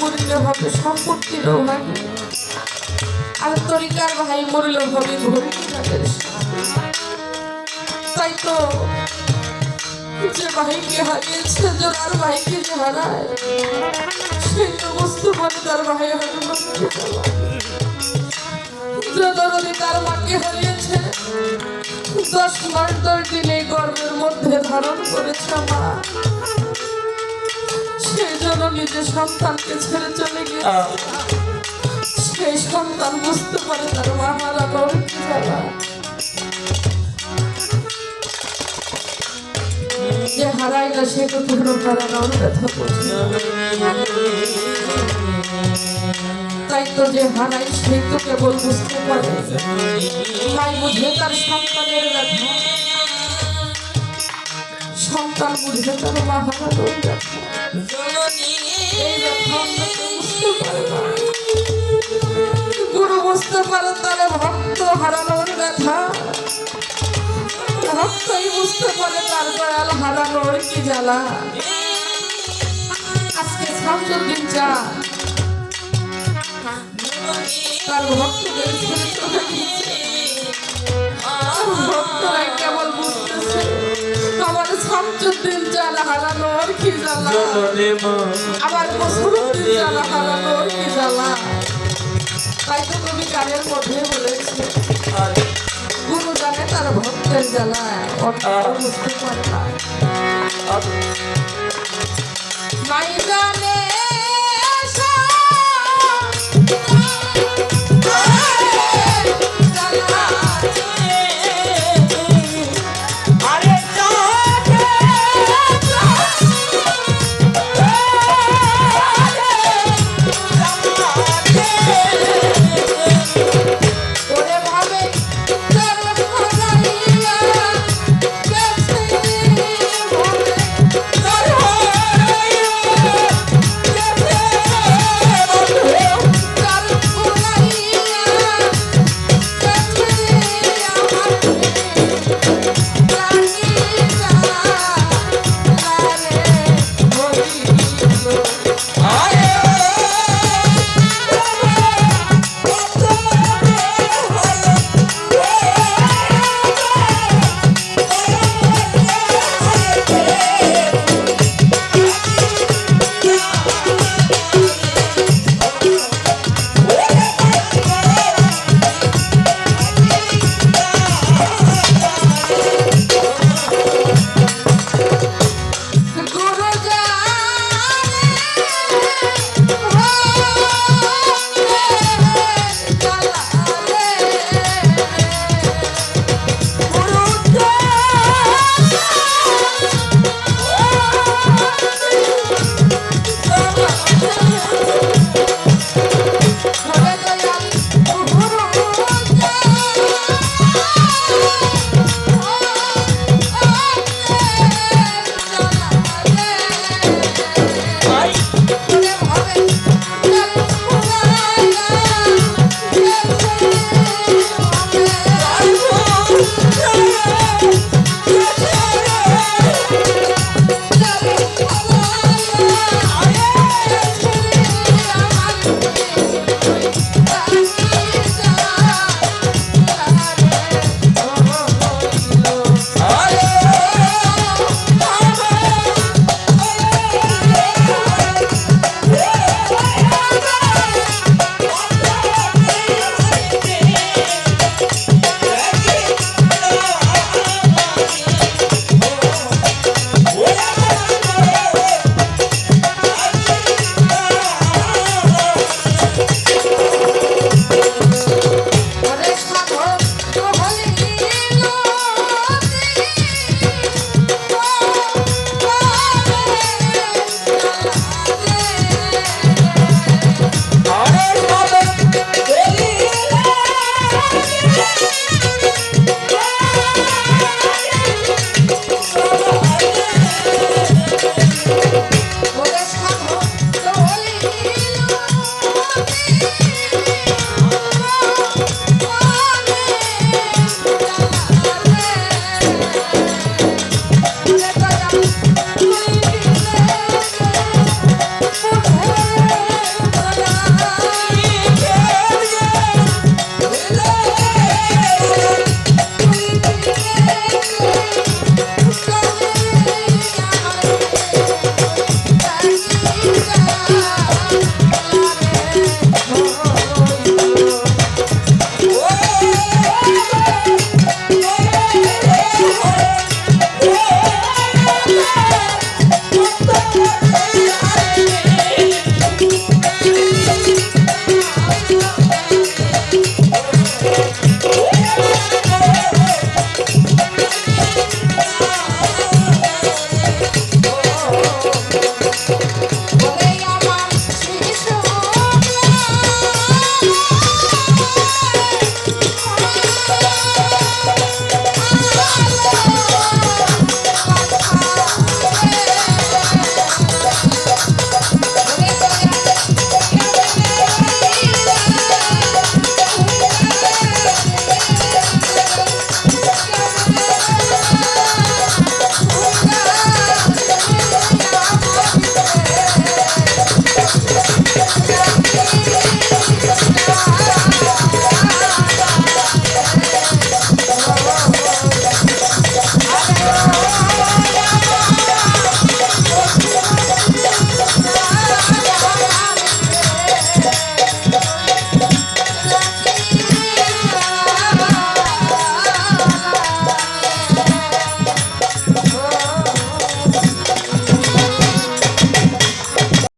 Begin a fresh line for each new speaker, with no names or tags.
মরিলে হবে সম্পত্তির ভাগী, আর তরিকার ভাই মরিলে হবে ঘড়ি তাদের। তাই তো যে ভাইকে হারিয়েছে, জোড়ার ভাইকে যে হারায়, সেই তো বুঝতে পারে তার ভাই হারানো। যে তার মাকে হারিয়েছে, 10 মাস 10 দিনে গর্ভের মধ্যে ধারণ করেছে মা, সেই জন্য নিজের সন্তানকে ছেড়ে চলে গিয়েছে। সেই সন্তান বুঝতে পারে তার মা হারানোর কি জ্বালা। যে হারায় না সে কখনো হারানোর ব্যথা বোঝে। তাই তো যে হারায় সে তো কেবল বুঝতে পারে, মাই বুঝে তার সন্তানের ব্যথা, সন্তান বুঝে তার মা হারানোর ব্যথা। এই ব্যথা বুঝতে পারে না। গুরু বুঝতে পারে তার ভক্ত হারানোর ব্যথা, ভক্তই বুঝতে পারে তার দয়াল হারানোর কি জ্বালা। আজকে শামসুদ্দিন চাঁদ তার ভক্তদের ছেড়ে চলে গেছে। ভক্তরাই কেবল বুঝতেছে আমার শামসুদ্দিন চাঁদ হারানোর কি জ্বালা, আমার নসরুদ্দিন চাঁদ হারানোর কি জ্বালা। তাই তো কবি গানের মধ্যে বলেছে, গুরু জানে তার ভক্তের জ্বালা, বুঝতে পারে না। মাই জানে